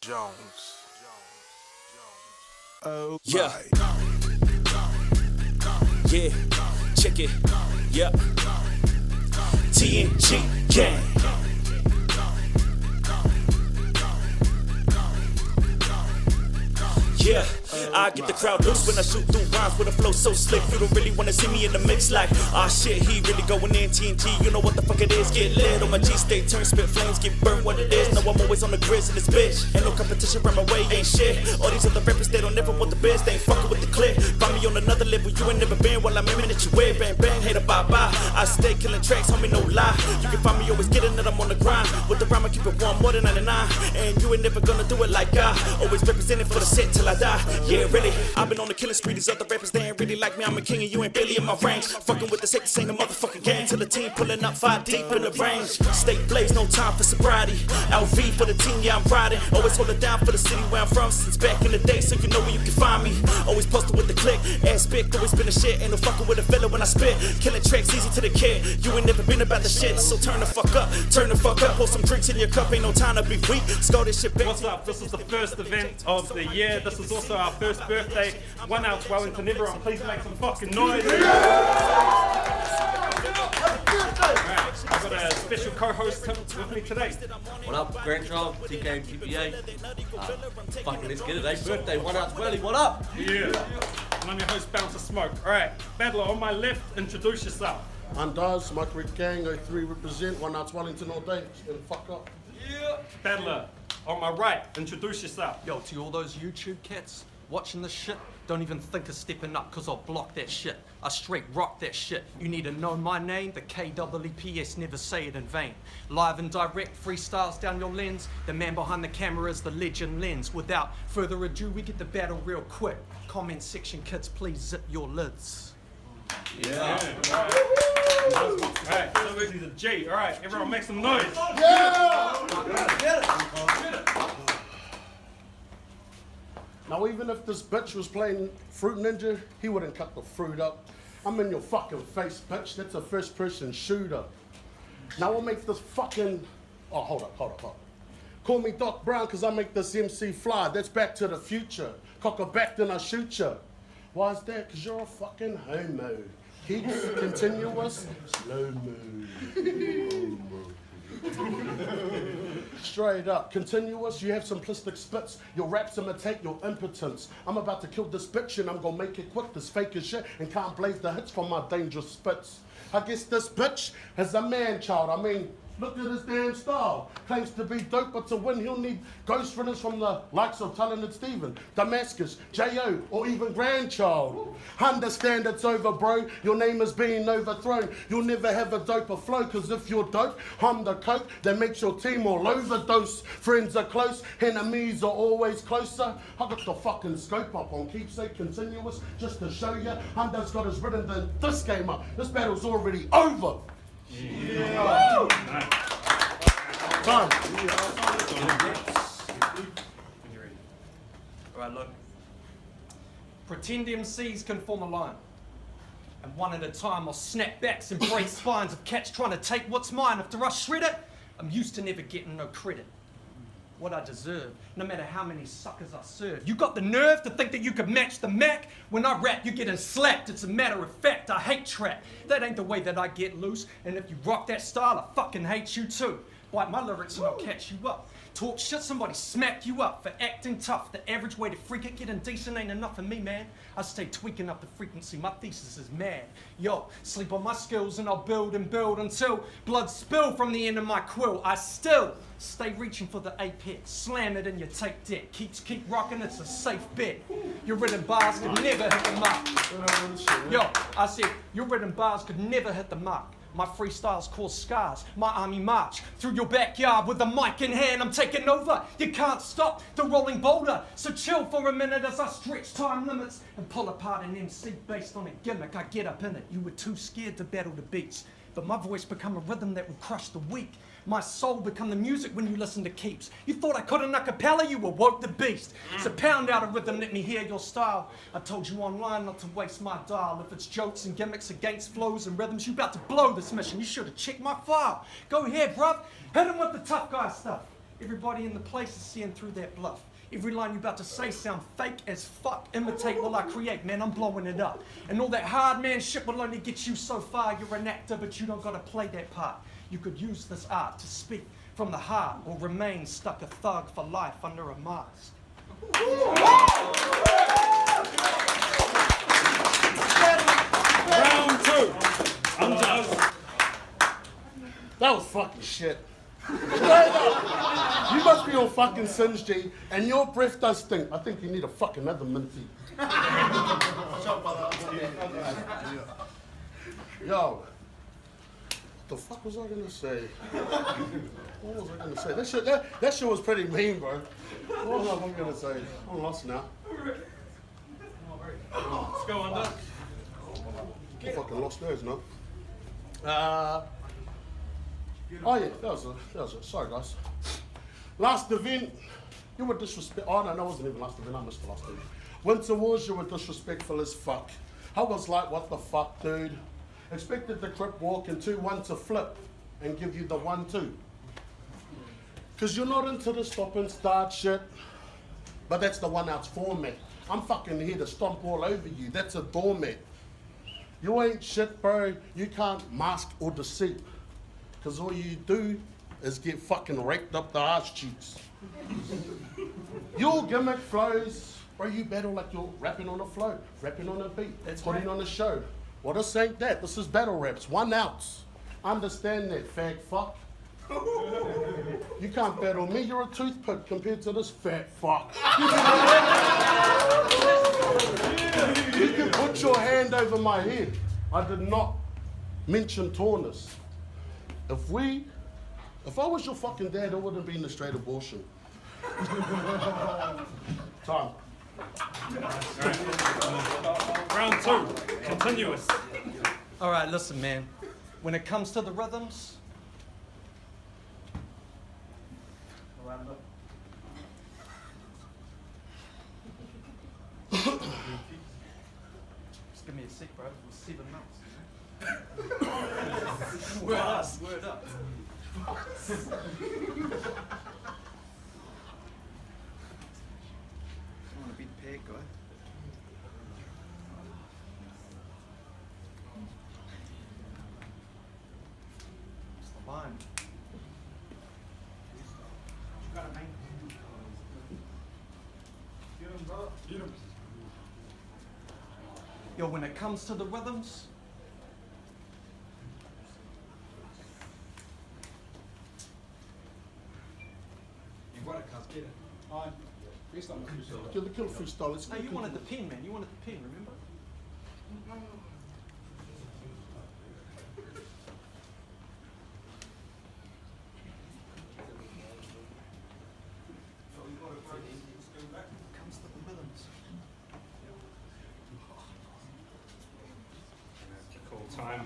Jones. Oh, yeah. Yeah, check it. Yeah. TNG gang. Yeah, I get the crowd loose when I shoot through rhymes with a flow so slick. You don't really wanna see me in the mix like, ah shit, he really going in TNT. You know what the fuck it is, get lit on my G-State, turn spit flames, get burned what it is. No, I'm always on the grizz in this bitch. Ain't no competition around my way, ain't shit. All these other rappers, they don't never want the biz, they ain't fucking with the clip. Find me on another level, you ain't never been while I'm aiming at your way. Bang bang, hater bye bye. I stay killing tracks, homie, no lie. You can find me always getting it, I'm on the grind. With the rhyme, I keep it one more than 99. And you ain't never gonna do it like I. Always representing for the set till I die. Yeah, really, I've been on the killing spree. These other rappers, they ain't really like me. I'm a king and you ain't really in my range. Fucking with the sick, this ain't a motherfucking game. Till the team pulling up 5 deep in the range. State blaze, no time for sobriety. LV for the team, yeah, I'm riding. Always hold it down for the city where I'm from since back in the day, so you know where you can find me. Always posted with the click, ass big, always been a shit. Ain't no fucking with a fella when I spit. Killing tracks easy to the kid. You ain't never been about the shit, so turn the fuck up, turn the fuck up. Pour some drinks in your cup, ain't no time to be weak. Skull this shit back. What's up? This is the first event of the year. This is also our first birthday. 1 out Wellington. Everyone, please make some fucking noise. Right. I've got a special co-host with me today. What up, grandchild, TK and TPA? Fucking let's get it, eh? Birthday, 1 out Welly, what up? Yeah. And I'm your host, Bouncer Smoke. Alright, Battler, on my left, introduce yourself. I'm Daz, Smoke Red Gang, 03 represent, 1 out Wellington all day. Just gonna fuck up. Yeah. Battler, on my right, introduce yourself. Yo, to all those YouTube cats watching this shit, don't even think of stepping up, cause I'll block that shit. I straight rock that shit. You need to know my name, the KEEPS, never say it in vain. Live and direct, freestyles down your lens. The man behind the camera is the legend lens. Without further ado, we get the battle real quick. Comment section kids, please zip your lids. Yeah. Alright, so he's a G. Alright, everyone make some noise. Now even if this bitch was playing Fruit Ninja, he wouldn't cut the fruit up. I'm in your fucking face, bitch. That's a first person shooter. Now I'll make this fucking, oh, hold up. Call me Doc Brown cause I make this MC fly. That's Back to the Future. Cock her back then I shoot ya. Why is that? Cause you're a fucking homo. Keeps continuous, slow mo. Straight up, continuous, you have simplistic spits. Your raps imitate your impotence. I'm about to kill this bitch and I'm gonna make it quick. This fake as shit and can't blaze the hits from my dangerous spits. I guess this bitch is a man child. I mean, look at his damn style. Claims to be dope, but to win he'll need ghost runners from the likes of Talented Steven, Damascus, J.O., or even Grandchild. Understand it's over, bro. Your name is being overthrown. You'll never have a doper flow, cause if you're dope, I'm the coke that makes your team all overdose. Friends are close, enemies are always closer. I got the fucking scope up on Keepsake Continuous just to show ya. Hunter's got his written than this game up. This battle's already over. Yeah. Done. Alright, look. Pretend MCs can form a line. And one at a time I'll snap backs and break spines of cats trying to take what's mine. After I shred it, I'm used to never getting no credit. What I deserve, no matter how many suckers I serve. You got the nerve to think that you could match the Mac? When I rap, you're getting slapped. It's a matter of fact, I hate trap. That ain't the way that I get loose. And if you rock that style, I fucking hate you too. Bite my lyrics and I'll catch you up. Talk shit, somebody smack you up for acting tough. The average way to freak it, getting decent ain't enough for me, man. I stay tweaking up the frequency, my thesis is mad. Yo, sleep on my skills and I'll build and build until blood spill from the end of my quill. I still stay reaching for the apex, slam it in your tape deck. Keep rocking, it's a safe bet. Your written bars could never hit the mark. Yo, I said, your written bars could never hit the mark. My freestyles cause scars, my army march through your backyard with the mic in hand. I'm taking over, you can't stop the rolling boulder. So chill for a minute as I stretch time limits and pull apart an MC based on a gimmick. I get up in it, you were too scared to battle the beats. But my voice become a rhythm that would crush the weak. My soul become the music when you listen to Keeps. You thought I couldn't a cappella, you awoke the beast. So pound out a rhythm, let me hear your style. I told you online not to waste my dial. If it's jokes and gimmicks against flows and rhythms, you about to blow this mission. You should have checked my file. Go ahead, bruv. Hit him with the tough guy stuff. Everybody in the place is seeing through that bluff. Every line you're about to say sound fake as fuck. Imitate while I create, man, I'm blowing it up. And all that hard man shit will only get you so far. You're an actor, but you don't gotta play that part. You could use this art to speak from the heart or remain stuck a thug for life under a mask. Round 2. Unjust. That was fucking shit. Straight up. You must be on fucking Singe, G, and your breath does stink. I think you need a fucking another minty. Yo, the fuck was I gonna say? What was I gonna say? That shit was pretty mean, bro. What was I gonna say? I'm lost now. Let's go under. I'm fucking lost theirs now. Oh yeah, that was it. Sorry guys. Last event, you were disrespectful. Oh no, that wasn't even last event. I missed the last event. Winter Wars, you were disrespectful as fuck. I was like, what the fuck, dude? Expected the crip walk and 2-1 to flip and give you the 1-2. Cause you're not into the stop and start shit. But that's the 1-outs format. I'm fucking here to stomp all over you. That's a doormat. You ain't shit, bro. You can't mask or deceive. Cause all you do is get fucking raked up the arse cheeks. Your gimmick flows, bro, you battle like you're rapping on a flow, rapping on a beat, That's putting right. on a show. Well, this ain't that. This is battle raps, 1 ounce. Understand that, fag fuck. You can't battle me, you're a toothpick compared to this fat fuck. You can put your hand over my head. I did not mention tawness. If I was your fucking dad, it would have been a straight abortion. Time. Round 2. Continuous. All right, listen, man. When it comes to the rhythms, just give me a sec, bro. It was 7 months. Word up, word up. I want to be the peg guy. It's the line. Yo, when it comes to the rhythms, You got it, cuz. Get it. Fine. Freestyle. Kill the kill freestyle. Let's no, go. you wanted the pen, man. You wanted the pen, remember? Comes to the rhythms. Cool. Time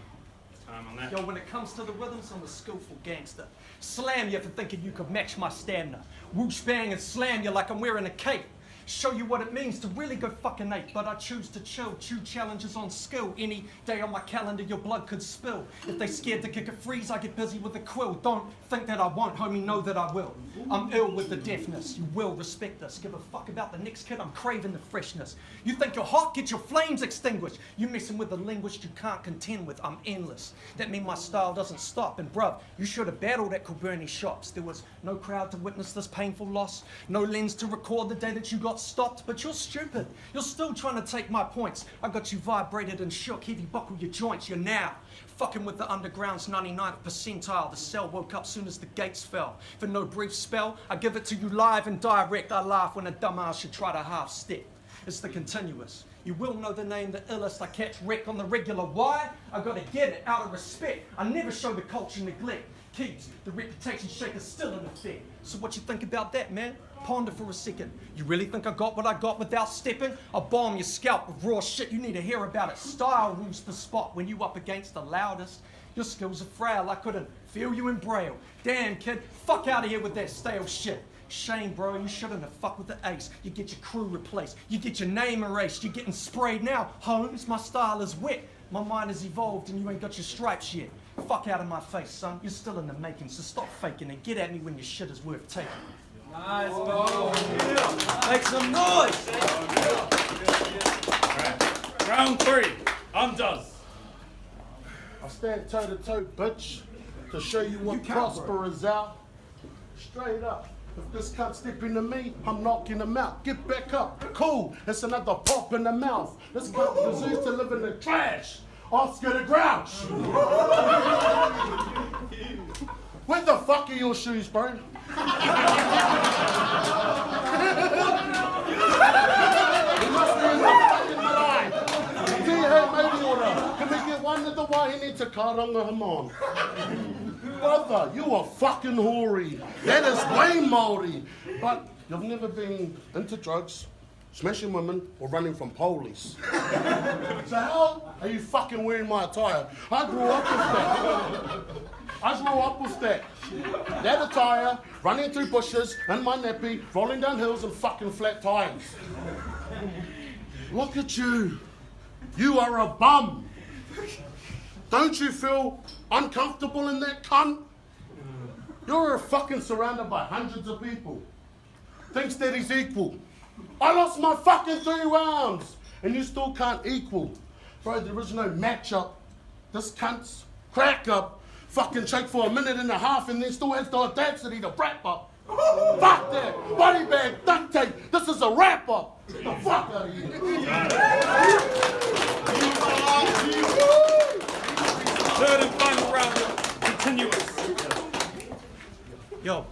on that. Yo, when it comes to the rhythms, I'm a skillful gangster. Slam you for thinking you could match my stamina. Whoosh bang and slam you like I'm wearing a cape. Show you what it means to really go fucking ape. But I choose to chill, chew challenges on skill. Any day on my calendar, your blood could spill. If they scared to kick a freeze, I get busy with a quill. Don't think that I won't, homie, know that I will. I'm ill with the deafness, you will respect this. Give a fuck about the next kid, I'm craving the freshness. You think you're hot, get your flames extinguished. You messing with a linguist you can't contend with, I'm endless. That mean my style doesn't stop. And bruv, you should have battled at Kilburnie shops. There was no crowd to witness this painful loss. No lens to record the day that you got stopped. But you're stupid, you're still trying to take my points. I got you vibrated and shook, heavy buckle your joints. You're now fucking with the underground's 99th percentile. The cell woke up soon as the gates fell. For no brief spell, I give it to you live and direct. I laugh when a dumbass should try to half step. It's the continuous. You will know the name, the illest. I catch wreck on the regular. Why? I gotta get it out of respect. I never show the culture neglect. Keeps the reputation shaker still in effect. So what you think about that, man? Ponder for a second. You really think I got what I got without stepping? I'll bomb your scalp with raw shit. You need to hear about it. Style rules the spot when you up against the loudest. Your skills are frail. I couldn't feel you in braille. Damn, kid. Fuck out of here with that stale shit. Shame, bro, you shouldn't have fucked with the ace. You get your crew replaced. You get your name erased. You're getting sprayed now. Holmes, my style is wet. My mind has evolved and you ain't got your stripes yet. Fuck out of my face, son. You're still in the making, so stop faking and get at me when your shit is worth taking. Nice. Make some noise. Round 3, undoes. I stand toe to toe, bitch, to show you what prosper is out. Straight up. If this can't step into me, I'm knocking him out. Get back up. Cool. It's another pop in the mouth. This cunt deserves to live in the trash. Oscar the Grouch. Where the fuck are your shoes, bro? You must be in the fucking line. Do you have maybe order? Can we get one of the wahine to karanga him on? Brother, you are fucking hoary. That is way Māori. But you've never been into drugs, smashing women, or running from police. So how are you fucking wearing my attire? I grew up with that. That attire, running through bushes, in my nappy, rolling down hills and fucking flat tires. Look at you. You are a bum. Don't you feel uncomfortable in that cunt? You're fucking surrounded by hundreds of people. Thinks that he's equal. I lost my fucking 3 rounds and you still can't equal. Bro, there is no matchup. This cunt's crack up, fucking choke for a minute and a half and then still has the audacity to wrap up. Fuck that. Body bag, duct tape. This is a wrap up. Get the fuck out of here. Third and final round, continuous. Yo,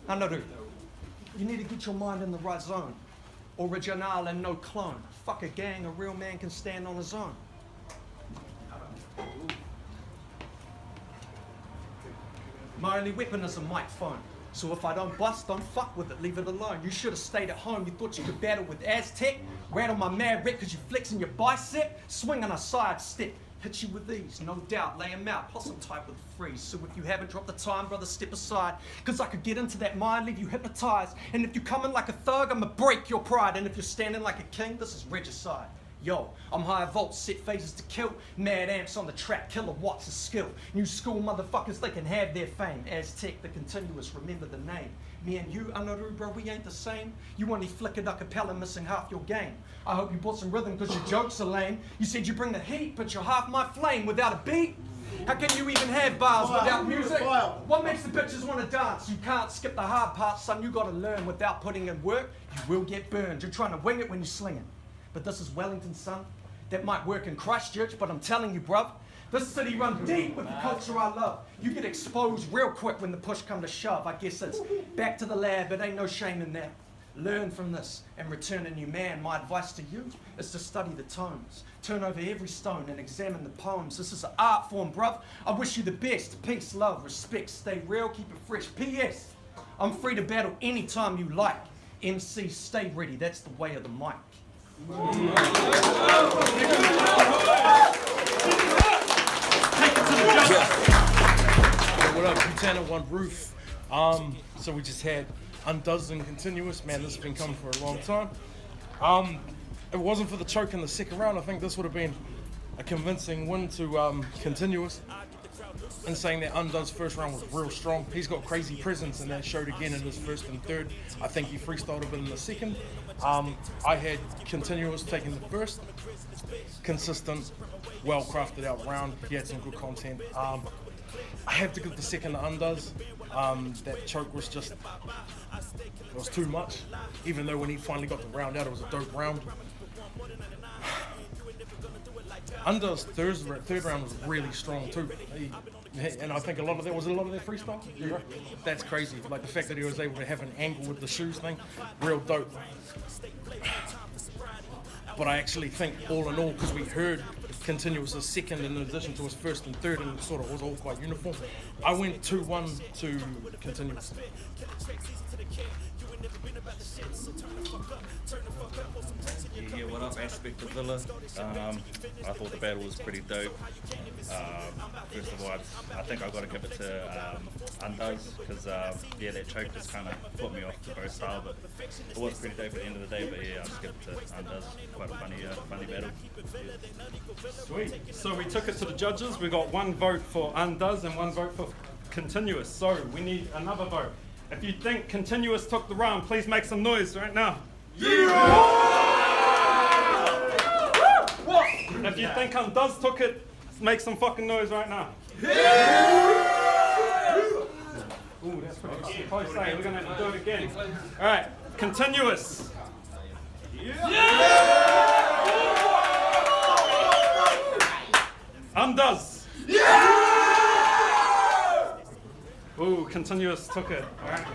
Anaru, you need to get your mind in the right zone. Original and no clone. Fuck a gang, a real man can stand on his own. My only weapon is a microphone. So if I don't bust, don't fuck with it, leave it alone. You should have stayed at home. You thought you could battle with Aztec. Rattle my mad wreck cause you flexing your bicep. Swing on a side step. Hit you with ease, no doubt, lay him out, plus I'm tight with the freeze. So if you haven't dropped the time, brother, step aside. Cause I could get into that mind, leave you hypnotized. And if you come in like a thug, I'ma break your pride. And if you're standing like a king, this is regicide. Yo, I'm high volts, set phases to kill. Mad amps on the track, kilowatts of skill. New school motherfuckers, they can have their fame. Aztec, the continuous, remember the name. Me and you, Anaru, bro, we ain't the same. You only flickered a cappella, missing half your game. I hope you brought some rhythm, cause your jokes are lame. You said you bring the heat, but you're half my flame without a beat. How can you even have bars without music? What makes the bitches wanna dance? You can't skip the hard parts, son, you gotta learn. Without putting in work, you will get burned. You're trying to wing it when you're slinging. But this is Wellington, son. That might work in Christchurch, but I'm telling you, bruv, this city runs deep with the culture I love. You get exposed real quick when the push come to shove. I guess it's back to the lab, it ain't no shame in that. Learn from this and return a new man. My advice to you is to study the tones. Turn over every stone and examine the poems. This is an art form, bruv. I wish you the best. Peace, love, respect, stay real, keep it fresh. P.S. I'm free to battle anytime you like. MC, stay ready, that's the way of the mic. What up, Lieutenant One Roof? So we just had undoes and continuous. Man, this has been coming for a long time. If it wasn't for the choke in the second round, I think this would have been a convincing win to continuous. And saying that Undone's first round was real strong. He's got crazy presence, and that showed again in his first and third. I think he freestyled a bit in the second. I had continuous taking the first. Consistent, well crafted out round. He had some good content. I have to give the second to Undoes. That choke was just, it was too much. Even though when he finally got the round out, it was a dope round. Undoes' third round was really strong too. And I think a lot of that freestyle. Yeah. That's crazy. Like the fact that he was able to have an angle with the shoes thing, real dope. But I actually think all in all, because we heard continuous as second in addition to his first and third, and it sort of was all quite uniform. I went 2-1 to continuous. Yeah. Yeah, what up, Aspect of Villa? I thought the battle was pretty dope. First of all, I think I got to give it to Undoes, because yeah, that choke just kind of put me off the bow style, but it was pretty dope at the end of the day. But yeah, I'll just give it to Undoes. Quite a funny battle. Sweet. So we took it to the judges. We got 1 vote for Undoes and 1 vote for Continuous. So we need another vote. If you think Continuous took the round, please make some noise right now. If you think Undoes took it, make some fucking noise right now. Ooh, that's pretty close. We're gonna have to do it again. All right, Continuous. Undoes. Ooh, Continuous took it. All right.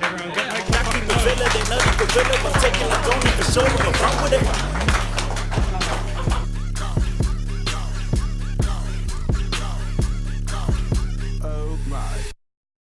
Everyone, make some fucking noise. Gorilla, they nutty gorilla, but taking it, don't even show them what's wrong with it.